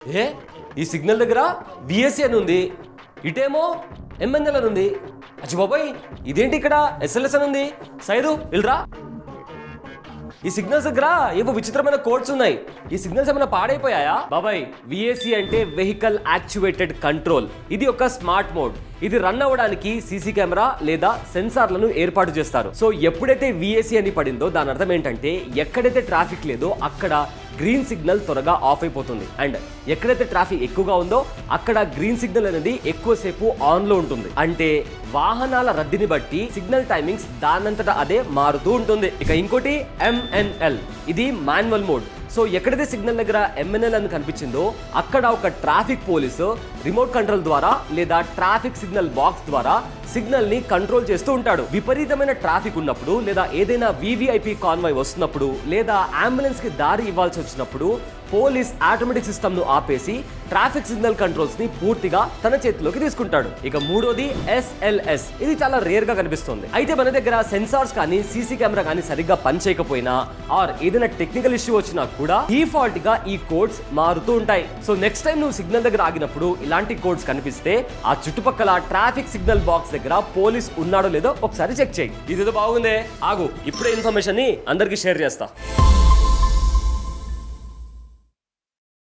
ఏ ఈ సిగ్నల్ దగ్గర విఎస్సి అని ఉంది, ఇటేమో ఎంఎన్ఎల్ అని ఉంది. అచ్చి బాబాయ్, ఇదేంటి ఇక్కడ ఎస్ఎల్ఎస్ అని ఉంది? సైదు ఇల్రా. ఈ సిగ్నల్స్ దగ్గర ఏవో విచిత్రమైన కోడ్స్ ఉన్నాయి. ఈ సిగ్నల్స్ ఏమైనా పాడైపోయాయా? బాబాయ్, విఏసి అంటే వెహికల్ యాక్చువేటెడ్ కంట్రోల్. ఇది ఒక స్మార్ట్ మోడ్. ఇది రన్ అవ్వడానికి సీసీ కెమెరా లేదా సెన్సార్లను ఏర్పాటు చేస్తారు. సో ఎప్పుడైతే విఏసి అని పడిందో దాని అర్థం ఏంటంటే ఎక్కడైతే ట్రాఫిక్ లేదో అక్కడ గ్రీన్ సిగ్నల్ త్వరగా ఆఫ్ అయిపోతుంది, అండ్ ఎక్కడైతే ట్రాఫిక్ ఎక్కువగా ఉందో అక్కడ గ్రీన్ సిగ్నల్ అనేది ఎక్కువసేపు ఆన్ లో ఉంటుంది. అంటే వాహనాల రద్దీని బట్టి సిగ్నల్ టైమింగ్స్ దానంతటా అదే మారుతూ ఉంటుంది. ఇక ఇంకోటి ఎంఎన్ఎల్, ఇది మాన్యువల్ మోడ్. సో ఎక్కడైతే సిగ్నల్ దగ్గర ఎంఎన్ఎల్ అని కనిపించిందో అక్కడ ఒక ట్రాఫిక్ పోలీసు రిమోట్ కంట్రోల్ ద్వారా లేదా ట్రాఫిక్ సిగ్నల్ బాక్స్ ద్వారా సిగ్నల్ ని కంట్రోల్ చేస్తూ ఉంటాడు. విపరీతమైన ట్రాఫిక్ ఉన్నప్పుడు లేదా ఏదైనా వివిఐపి కాన్వాయ్ వస్తున్నప్పుడు లేదా అంబులెన్స్ కి దారి ఇవ్వాల్సి వచ్చినప్పుడు పోలీస్ ఆటోమేటిక్ సిస్టమ్ ను ఆపేసి ట్రాఫిక్ సిగ్నల్ కంట్రోల్స్ ని పూర్తిగా తన చేతిలోకి తీసుకుంటాడు. ఇక మూడోది ఎస్ఎల్ఎస్. ఇది చాలా రేర్ గా కనిపిస్తుంది. అయితే మన దగ్గర సెన్సార్స్ కానీ సీసీ కెమెరా కానీ సరిగ్గా పనిచేయకపోయినా ఆర్ ఏదైనా టెక్నికల్ ఇష్యూ వచ్చినా కూడా డిఫాల్ట్ గా ఈ కోడ్స్ మారుతూ ఉంటాయి. సో నెక్స్ట్ టైం నువ్వు సిగ్నల్ దగ్గర ఆగినప్పుడు ఇలాంటి కోడ్స్ కనిపిస్తే ఆ చుట్టుపక్కల ట్రాఫిక్ సిగ్నల్ బాక్స్ దగ్గర పోలీస్ ఉన్నాడో లేదో ఒకసారి చెక్ చేయి. ఇదేదో బాగుందే, ఆగు, ఇప్పుడే ఇన్ఫర్మేషన్ ని అందరికి షేర్ చేస్తా.